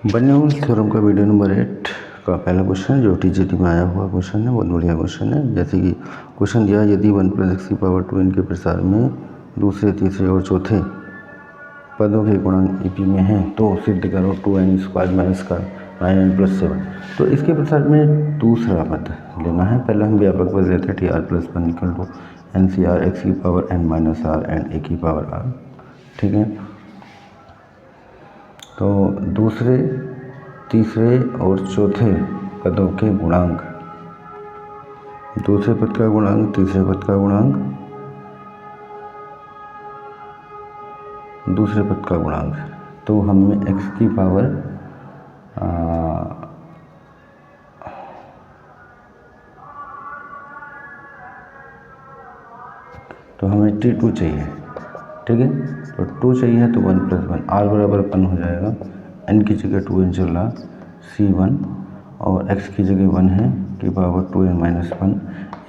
Bernoulli theorem का video number 8 का पहला क्वेश्चन जो टीजीटी में आया हुआ क्वेश्चन है, बहुत बढ़िया क्वेश्चन है। जैसे कि क्वेश्चन दिया, यदि 1 + x⁴ के प्रसार में दूसरे, तीसरे और चौथे पदों के गुणांक EP में हैं तो सिद्ध करो 2n² - 9n + 7। तो इसके प्रसार में दूसरा पद लेना है। पहले हम व्यापक पद लेते हैं TR + 1 = NCR x⁴n - r and a⁴r। ठीक है, तो दूसरे, तीसरे और चौथे पदों के गुणांक, दूसरे पद का गुणांक, तीसरे पद का गुणांक, दूसरे पद का गुणांक, तो हमें तो हमें T2 चाहिए। ठीक है, तो 2 चाहिए तो 1 + 1 r बराबर 1 हो जाएगा। n की जगह 2n चल रहा, C1 और x की जगह 1 है की पावर 2n - 1,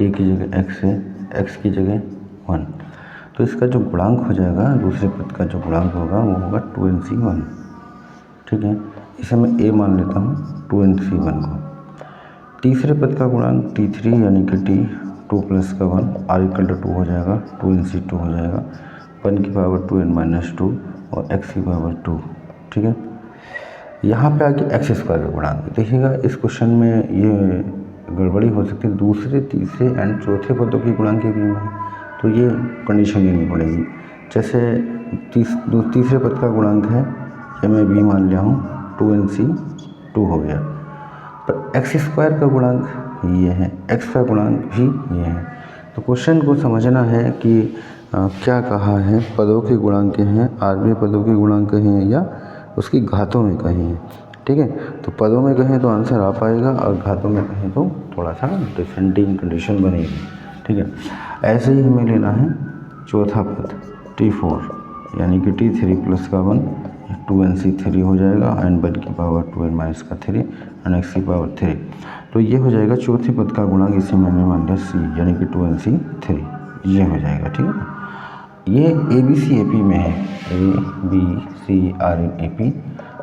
a की जगह x है, x की जगह 1। तो इसका जो गुणांक हो जाएगा, दूसरे पद का जो गुणांक होगा वो होगा 2nC1। ठीक है, इसे मैं a मान लेता हूँ 2nC1 को। तीसरे पद का गुणांक T3 यानी कि T2 + 1 r = 2 हो जाएगा, 2nC2 हो जाएगा, 1 की पावर 2n - 2 और x की पावर 2। ठीक है, यहाँ पे आके x² का गुणांक देखिएगा। इस क्वेश्चन में ये गड़बड़ी हो सकती है, दूसरे, तीसरे एंड चौथे पदों की गुणांक के बीच में, तो ये कंडीशन लेनी पड़ेगी। जैसे तीसरे पद का गुणांक है, ये मैं b मान लिया हूँ, 2nC2 हो गया, पर x² का गुणांक ये है, x का गुणांक भी ये है। तो क्वेश्चन को समझना है कि क्या कहा है, पदों के गुणांक हैं, आरबी पदों के गुणांक हैं या उसकी घातों में कहीं है। ठीक है, तो पदों में कहें तो आंसर आ पाएगा और घातों में कहें तो थोड़ा सा डिफरेंटिंग कंडीशन बनेगी। ठीक है, ऐसे ही हमें लेना है चौथा पद T4 यानी कि T3 + 1 2nC3 हो जाएगा एंड 1 की पावर 2n - 3 एंड x की पावर 3। तो ये हो जाएगा चौथे पद का गुणांक, इसे मैंने मान लिया C यानी कि 2nC3, ये हो जाएगा। ठीक है, ये ABCAP में है, ABCRAP,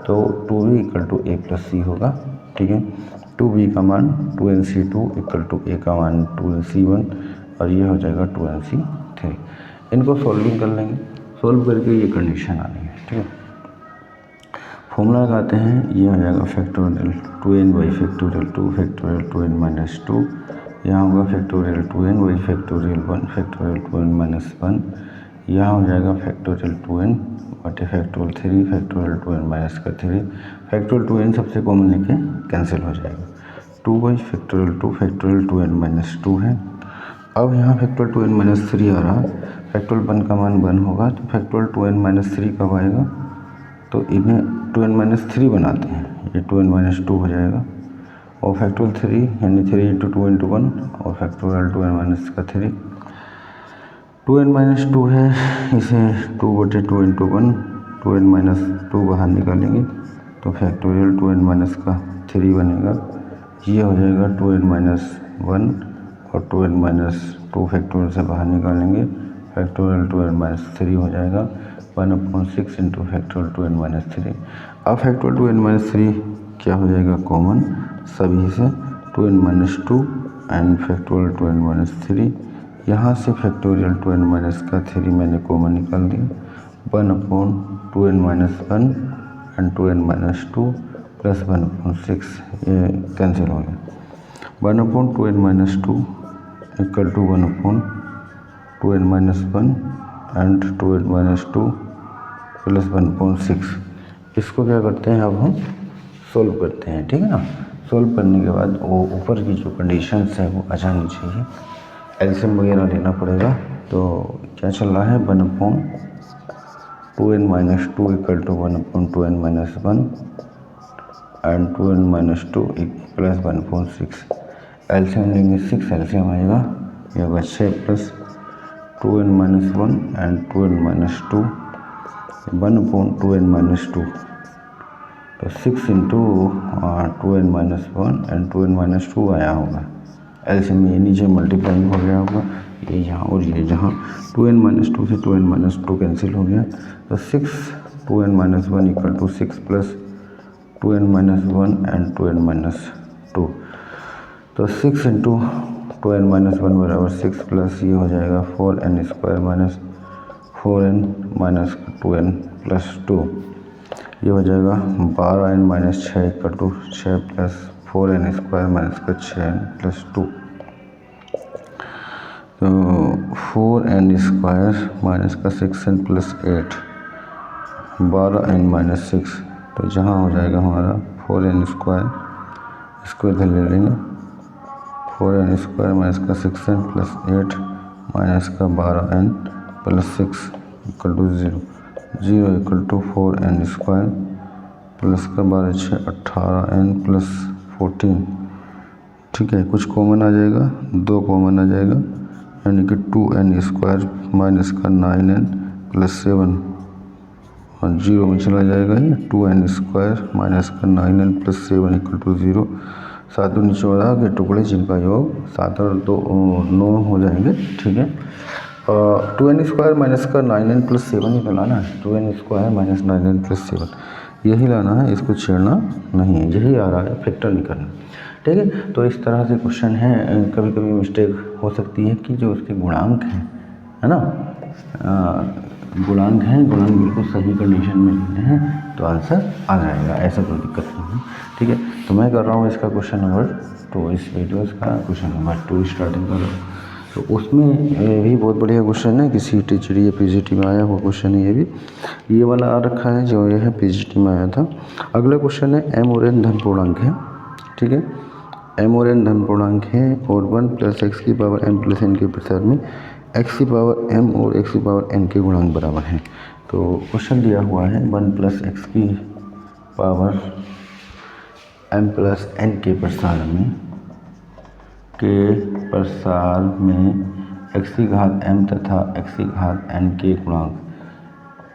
तो 2b = a + c होगा। ठीक है, 2b का मान 2nC2 = a का मान 2nC1 और ये हो जाएगा 2nC3। इनको सॉल्विंग कर लेंगे, सॉल्व करके ये कंडीशन आनी है। ठीक है, फॉर्मूला लगाते हैं, ये हो जाएगा फैक्टोरियल 2n/2 फैक्टोरियल 2n - 2, यहाँ होगा factorial 2n factorial 1 factorial 2n - 1, यहाँ हो जाएगा फैक्टोरियल 2n बटे factorial 3 factorial 2n - 3, factorial 2n सबसे कॉमन लेके कैंसिल हो जाएगा, 2/फैक्टोरियल 2 फैक्टोरियल 2n - 2 है। अब यहाँ फैक्टोरियल 2n - 3 आ रहा, फैक्टोरियल 1 का मान 1 होगा, तो फैक्टोरियल 2n - 3 कब आएगा, तो इन्हें 2n - 3 बनाते हैं, ये 2n - 2 हो जाएगा और फैक्टोरियल 3 यानी 3 × 2 × 1 और फैक्टोरियल 2n - 3, 2n - 2 है, इसे 2/2 × 1 2n - 2 बाहर निकालेंगे तो फैक्टोरियल 2n - 3 बनेगा, ये हो जाएगा 2n - 1 और 2n - 2 फैक्टोरियल से बाहर निकालेंगे, फैक्टोरियल 2n - 3 हो जाएगा 1/6 × फैक्टोरियल 2n - 3। अब फैक्टोरियल 2n - 3 क्या हो जाएगा, कॉमन सभी से 2n - 2 एंड फैक्टोरियल 2n - 3, यहाँ से फैक्टोरियल 2n - 3 मैंने कॉमन निकाल दिया, 1/2n - 1 एंड 2n - 2 प्लस 1/6, ये कैंसिल हो गया, 1/2n - 2 = 1/2n - 1 and 2n - 2 plus 1/6। इसको क्या करते हैं, अब हम सोल्व करते हैं। ठीक है ना, सोल्व करने के बाद वो ऊपर की जो कंडीशंस है वो आ जानी चाहिए, एल्शियम वगैरह लेना पड़ेगा। तो क्या चल रहा है, 1/2n - 2 = 1/2n - 1 and 2n - 2 plus 1/6। एल्शियम लेंगे 6, एल्शियम आएगा, ये होगा 6 plus 2n - 1 and 2n - 2 1/2n - 2, तो 6 × 2n - 1 एंड 2n - 2 आया होगा। एल्शियम में ये नीचे मल्टीप्लाई हो गया होगा, ये यहाँ और ये जहाँ, 2n - 2 से 2n - 2 कैंसिल हो गया, तो 6 2n - 1 = 6 plus 2n minus 1 and 2n minus 2। तो 6 इंटू 2n माइनस 1 बराबर 6 प्लस ये हो जाएगा 4n square minus 4n minus 2n plus 2। ये हो जाएगा 12n minus 6 equal to 6 plus 4n square minus का 6n प्लस 2। तो 4n स्क्वायर माइनस का 6n प्लस 8 12n माइनस 6। तो जहाँ हो जाएगा हमारा 4n स्क्वायर, इसको इधर ले लेंगे 4n स्क्वायर माइनस का 6n प्लस 8 माइनस का 12n plus 6 equal to 0। 0 equal to 4n square plus का 12 6 18n प्लस 14। ठीक है, कुछ कॉमन आ जाएगा, 2 कॉमन आ जाएगा, यानी कि 2n स्क्वायर माइनस का 9n प्लस 7 और 0 में चला जाएगा ये 2n स्क्वायर माइनस का 9n प्लस 7 इक्वल टू 0। 7 दूनी 14 के टुकड़े जिनका योग 7 और 2 9 हो जाएंगे। ठीक है, 2n स्क्वायर माइनस का 9n प्लस 7 ही तो लाना है, 2n square minus 9n plus 7 यही लाना है, इसको छेड़ना नहीं है, यही आ रहा है, फैक्टर नहीं करना। ठीक है, तो इस तरह से क्वेश्चन है। कभी कभी मिस्टेक हो सकती है कि जो उसके गुणांक हैं, है ना, गुणांक हैं, गुणांक बिल्कुल सही कंडीशन में लेने हैं तो आंसर आ जाएगा, ऐसा कोई दिक्कत नहीं है। ठीक है, तो मैं कर रहा हूँ इसका क्वेश्चन नंबर 2, इस वीडियो का क्वेश्चन नंबर 2 स्टार्टिंग कर रहा हूँ। तो उसमें भी बहुत बढ़िया क्वेश्चन है, किसी टीचर या पीजीटी में आया हुआ क्वेश्चन है। ये वाला आ रखा है जो ये है पीजीटी में आया था। अगला क्वेश्चन है m और n धन पूर्णांक है। ठीक है, m और n धन पूर्णांक है और 1 प्लस एक्स की पावर m प्लस n के प्रसार में x की पावर m और x की पावर n के गुणांक बराबर हैं। तो क्वेश्चन दिया हुआ है 1 प्लस एक्स की पावर m प्लस n के प्रसार में x की घात m तथा x की घात n के गुणांक।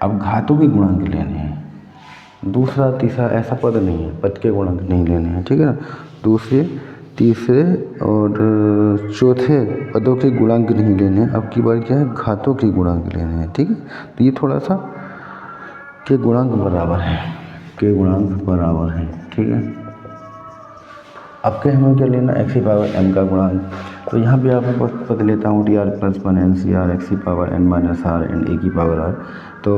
अब घातों के गुणांक लेने हैं, दूसरा तीसरा ऐसा पद नहीं है, पद के गुणांक नहीं लेने हैं। ठीक है ना, दूसरे तीसरे और चौथे पदों के गुणांक नहीं लेने हैं। अब की बार क्या है, घातों के गुणांक लेने हैं। ठीक है, तो ये थोड़ा सा के गुणांक बराबर है, के गुणांक बराबर हैं। ठीक है, अब के हमें क्या लेना, एक्स की पावर m का गुणांक। तो यहाँ भी आपको पद लेता हूँ TR प्लस 1 NCR एक्स की power n minus r and a की पावर r। तो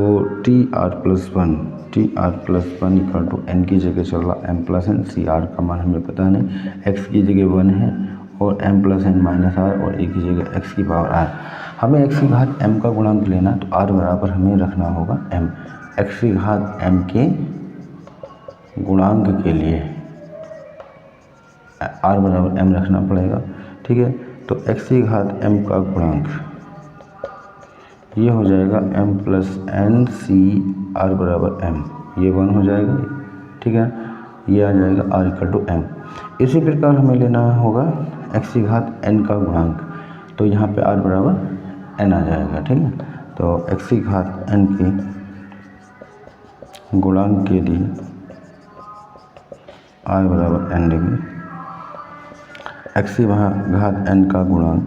TR plus 1 equal to n की जगह चल रहा m प्लस n, CR का मान हमें पता नहीं, x की जगह 1 है और m plus n minus r और a की जगह x की पावर r। हमें x की घात m का गुणांक लेना, तो r बराबर हमें रखना होगा m। x की घात m के गुणांक के लिए r बराबर m रखना पड़ेगा। ठीक है, तो x की घात m का गुणांक ये हो जाएगा m plus n c r बराबर m, ये 1 हो जाएगा। ठीक है, ये आ जाएगा r इक्वल टू m। इसी प्रकार हमें लेना होगा x की घात n का गुणांक, तो यहाँ पे r बराबर n आ जाएगा। ठीक है, तो x की घात n के गुणांक के लिए r बराबर n लेंगे। x की घात n का गुणांक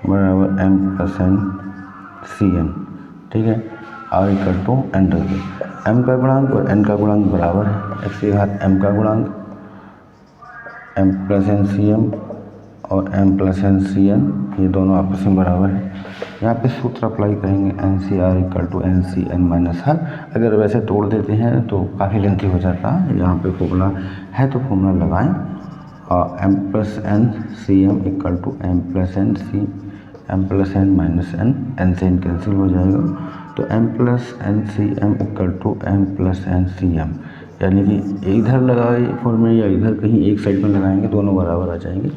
बराबर m प्लस n cn। ठीक है, r इक्वल टू n रख दें। m का गुणांक और n का गुणांक बराबर है, x की घात m का गुणांक m प्लस n cm और m प्लस n cn, ये दोनों आपस में बराबर है। यहाँ पे सूत्र अप्लाई करेंगे NCR equal to NCN minus r। अगर वैसे तोड़ देते हैं तो काफ़ी लेंथी हो जाता है, यहाँ पे फॉर्मूला है तो फॉर्मूला लगाएं। m plus n cm equal to m plus n c m plus n minus n से n कैंसिल हो जाएगा। तो m plus n cm equal to m plus n cm, यानी कि इधर लगाए फॉर्मूले या इधर कहीं एक साइड में लगाएंगे, दोनों बराबर आ जाएंगे।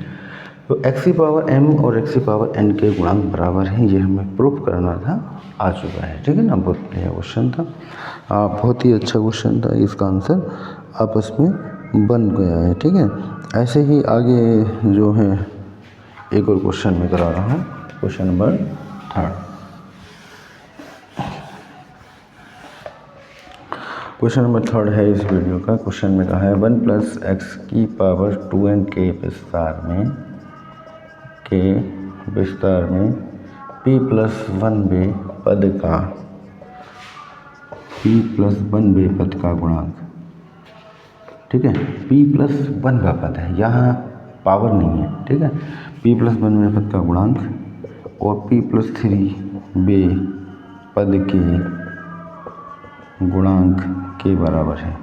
तो x की पावर m और x की पावर n के गुणांक बराबर हैं, ये हमें प्रूफ करना था, आ चुका है। ठीक है ना, बहुत बढ़िया क्वेश्चन था, बहुत ही अच्छा क्वेश्चन था। इसका आंसर आपस में बन गया है। ठीक है, ऐसे ही आगे जो है एक और क्वेश्चन में करा रहा हूँ, क्वेश्चन नंबर 3। क्वेश्चन नंबर 3 है इस वीडियो का। क्वेश्चन में कहा है 1 प्लस एक्स की पावर 2n के विस्तार में p प्लस 1b पद का p प्लस 1 वे पद का गुणांक, ठीक है। p प्लस 1 का पद है, यहाँ पावर नहीं है, ठीक है। p प्लस 1 वे पद का गुणांक और p प्लस 3 वे पद के गुणांक के बराबर है।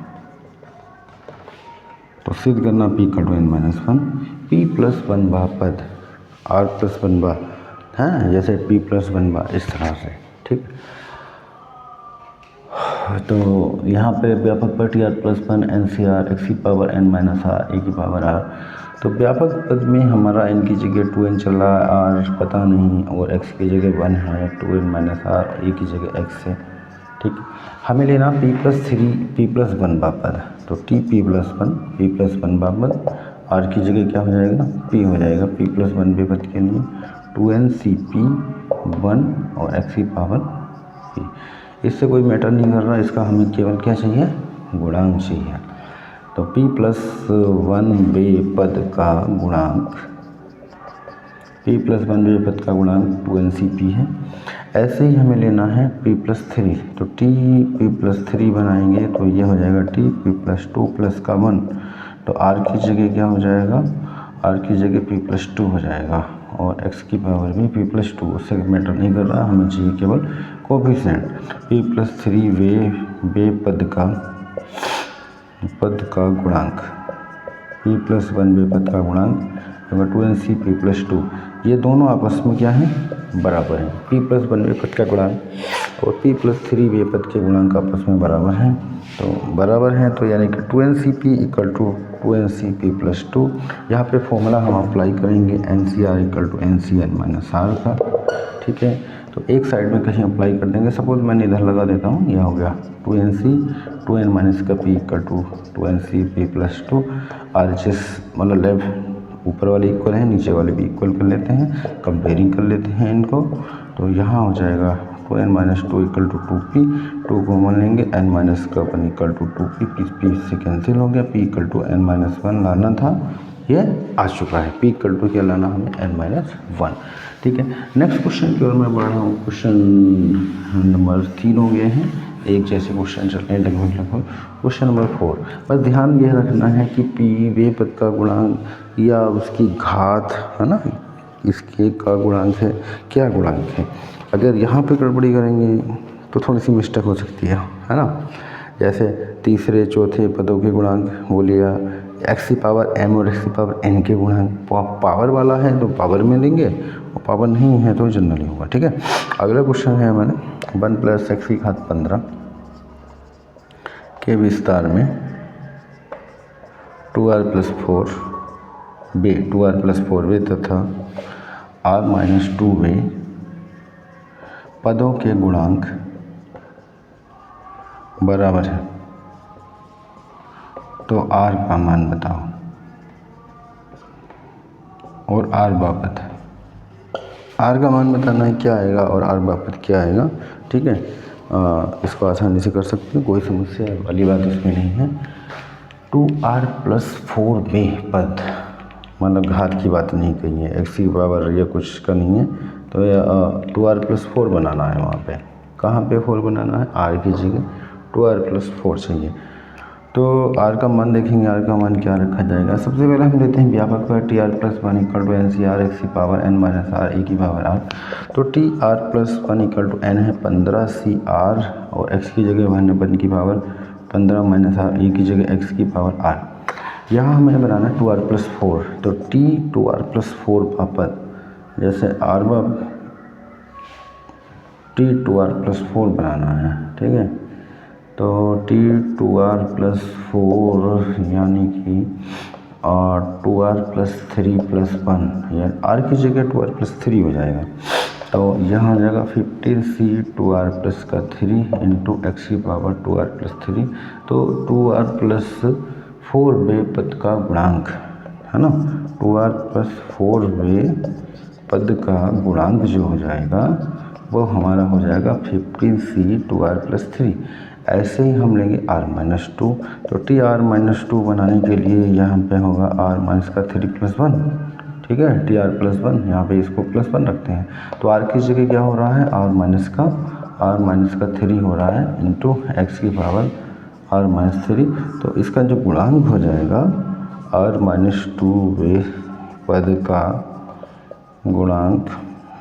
तो सिद्ध करना p equal to n minus 1, p plus 1 बा पद r प्लस 1 बा है, जैसे p प्लस 1 बा इस तरह से, ठीक। तो यहाँ पे व्यापक पद T R plus 1 N C R x की power n minus r a की पावर आर। तो व्यापक पद में हमारा एन की जगह 2n चल रहा है, आर पता नहीं, और एक्स की जगह 1 है, 2n माइनस आर, ए की जगह एक्स है, ठीक। हमें लेना p प्लस 3 p प्लस 1 बा पद, तो t p प्लस 1 बा पद, आर की जगह क्या हो जाएगा p हो जाएगा, p प्लस 1 बे पद के लिए 2n सी पी 1 और एक्स की पावर p। इससे कोई मैटर नहीं कर रहा, इसका हमें केवल क्या चाहिए, गुणांक चाहिए। तो p प्लस 1 बे पद का गुणांक, p प्लस 1 बे पद का गुणांक 2ncp है। ऐसे ही हमें लेना है p प्लस 3, तो p प्लस 3 बनाएंगे तो ये हो जाएगा t p प्लस 2 प्लस का 1, तो r की जगह क्या हो जाएगा, r की जगह p प्लस 2 हो जाएगा, और x की पावर भी p प्लस 2, उससे मैटर नहीं कर रहा, हमें चाहिए केवल कोफिशिएंट। p प्लस 3 वे पद का गुणांक, p प्लस 1 वे पद का गुणांक अगर 2ncp प्लस 2, ये दोनों आपस में क्या है, बराबर हैं। p प्लस 1 वे पद का गुणांक और p प्लस 3 वे पद के गुणांक आपस में बराबर हैं, तो बराबर हैं, तो यानी कि 2ncp equal to 2ncp plus 2। यहाँ पे फॉर्मूला हम अप्लाई करेंगे ncr equal to ncn minus r का, ठीक है। तो एक साइड में कहीं अप्लाई कर देंगे, सपोज मैंने इधर लगा देता हूँ, यह हो गया 2n माइनस का p equal to 2ncp plus 2, RHS मतलब लेफ्ट ऊपर वाले इक्वल हैं, नीचे वाले भी इक्वल कर लेते हैं, कंपेयरिंग कर लेते हैं इनको। तो यहाँ हो जाएगा 2n minus 2 equal to 2p, 2 common लेंगे, n माइनस का 1 इक्वल टू 2p, p से कैंसिल हो गया, p equal to n minus 1 लाना था, ये आ चुका है। p इक्वल टू क्या लाना हमें, n माइनस 1, ठीक है। नेक्स्ट क्वेश्चन की ओर मैं बढ़ रहा हूँ, क्वेश्चन नंबर 3 हो गए हैं, एक जैसे क्वेश्चन चल रहे हैं लगभग। क्वेश्चन नंबर 4, बस ध्यान ये रखना है कि p वे पद का गुणांक या उसकी घात है ना, इसके का गुणांक है, क्या गुणांक है। अगर यहाँ पे गड़बड़ी करेंगे तो थोड़ी सी मिस्टेक हो सकती है ना। जैसे तीसरे चौथे पदों के गुणांक बोलिए, एक्स की पावर m और एक्स की पावर n के गुणांक, पावर वाला है तो पावर में लेंगे, और पावर नहीं है तो जनरली होगा, ठीक है। अगला क्वेश्चन है हमारे 1 प्लस एक्स की घात 15 के विस्तार में 2r प्लस 4 वे तथा r माइनस 2 वे पदों के गुणांक बराबर है, तो r का मान बताओ, और r बापत, r का मान बताना है क्या आएगा और r बापत क्या आएगा, ठीक है। इसको आसानी से कर सकते हैं, कोई समस्या वाली बात इसमें नहीं है। 2r प्लस 4 वे पद, मतलब घात की बात नहीं कही है, एक्स की पावर या कुछ का नहीं है, तो 2r प्लस 4 बनाना है, वहाँ पे कहाँ पे 4 बनाना है, r की जगह 2r प्लस 4 चाहिए। तो r का मान देखेंगे, r का मान क्या रखा जाएगा। सबसे पहले हम लेते हैं व्यापक पर T R plus 1 equal to ncr x की power n minus r a की पावर r। तो T R plus 1 equal to n है 15cr, और x की जगह 1 है 1 की पावर 15 माइनस आर ए की जगह x की पावर r। यहाँ हमें बनाना है 2r प्लस 4, तो t 2r प्लस 4 पापत, जैसे r बाप t 2r प्लस 4 बनाना है, ठीक है। तो t 2r प्लस 4 यानी कि 2r प्लस 3 प्लस 1, यानी r की जगह 2r प्लस 3 हो जाएगा। तो यहाँ हो जाएगा 15c 2r प्लस का 3 इंटू एक्स की पावर 2r प्लस 3, तो 2r प्लस 4 वे पद का गुणांक है ना, 2r प्लस 4 वे पद का गुणांक जो हो जाएगा वो हमारा हो जाएगा 15c 2r प्लस 3। ऐसे ही हम लेंगे r माइनस 2, तो टी आर माइनस 2 बनाने के लिए यहाँ पे होगा r माइनस का 3 प्लस 1, ठीक है, टी आर प्लस 1, यहाँ पे इसको प्लस 1 रखते हैं, तो r की जगह क्या हो रहा है, r माइनस का आर माइनस का 3 हो रहा है इंटू एक्स की पावर आर माइनस 3। तो इसका जो गुणांक हो जाएगा आर माइनस 2 पद का गुणांक,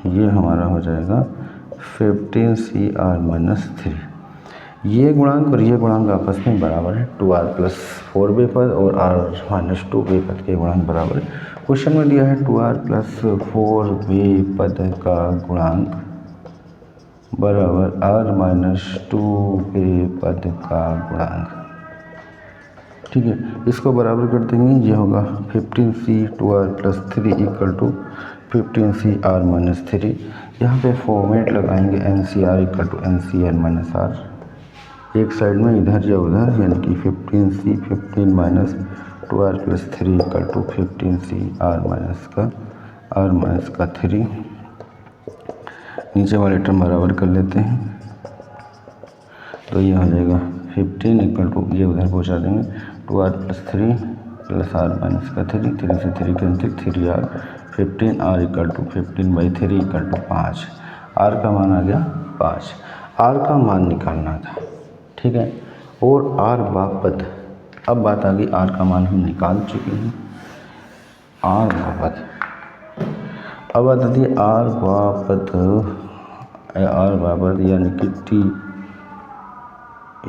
ये हमारा हो जाएगा 15c आर माइनस 3। ये गुणांक और ये गुणांक आपस में बराबर है, 2r प्लस 4 पद और r माइनस 2 पद के गुणांक बराबर है। क्वेश्चन में दिया है 2r प्लस 4 पद का गुणांक बराबर r माइनस 2 पद का गुणांक। ठीक है, इसको बराबर कर देंगे, ये होगा 15c 2r plus 3 equal to 15c r minus 3। यहाँ पे फॉर्मेट लगाएंगे NCR equal to NCR minus r, एक साइड में इधर या उधर, यानी कि 15c 15 minus 2r plus 3 equal to 15c r minus का 3। नीचे वाले टर्म बराबर कर लेते हैं, तो ये हो जाएगा 15 इक्वल टू, ये उधर पहुँचा देंगे 2r plus 3 plus r minus का 3, 3 से 3 cancel, 3r 15r equal to 15/3 equal to 5। r का मान आ गया 5। r का मान निकालना था, ठीक है, और r वापद। अब बात आ गई, r का मान हम निकाल चुके हैं, r वापद। अब बात आती है r वापद यानी कि t,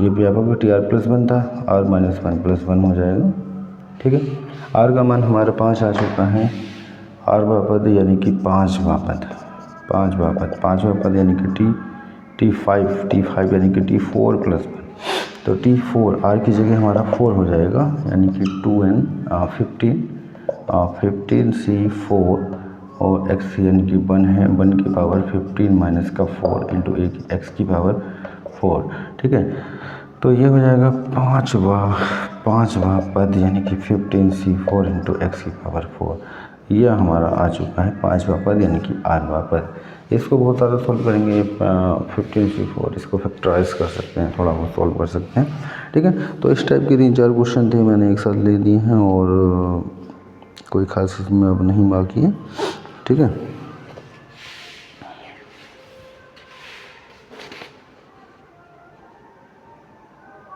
ये व्यापक में TR प्लस 1 था, r माइनस 1 प्लस 1 हो जाएगा। ठीक है, r का मान हमारा 5 आ चुका है, r वापद यानी कि 5 वापद यानी कि t5 यानी कि t4 प्लस 1, तो t4 r की जगह हमारा 4 हो जाएगा, यानी कि 2n 15c4 और x यानी कि 1 है, 1 की पावर 15 माइनस का 4 इंटू x की पावर 4। ठीक है, तो ये हो जाएगा पाँचवा पद यानी कि 15c4 इंटू एक्स की पावर 4। यह हमारा आ चुका है 5वां पद यानी कि 8वां पद। इसको बहुत ज़्यादा सॉल्व करेंगे, 15c4 इसको फैक्टराइज कर सकते हैं, थोड़ा बहुत सॉल्व कर सकते हैं। ठीक है, तो इस टाइप के 3-4 क्वेश्चन थे, मैंने एक साथ ले दिए हैं और कोई खास इसमें अब नहीं बाकी है। ठीक है।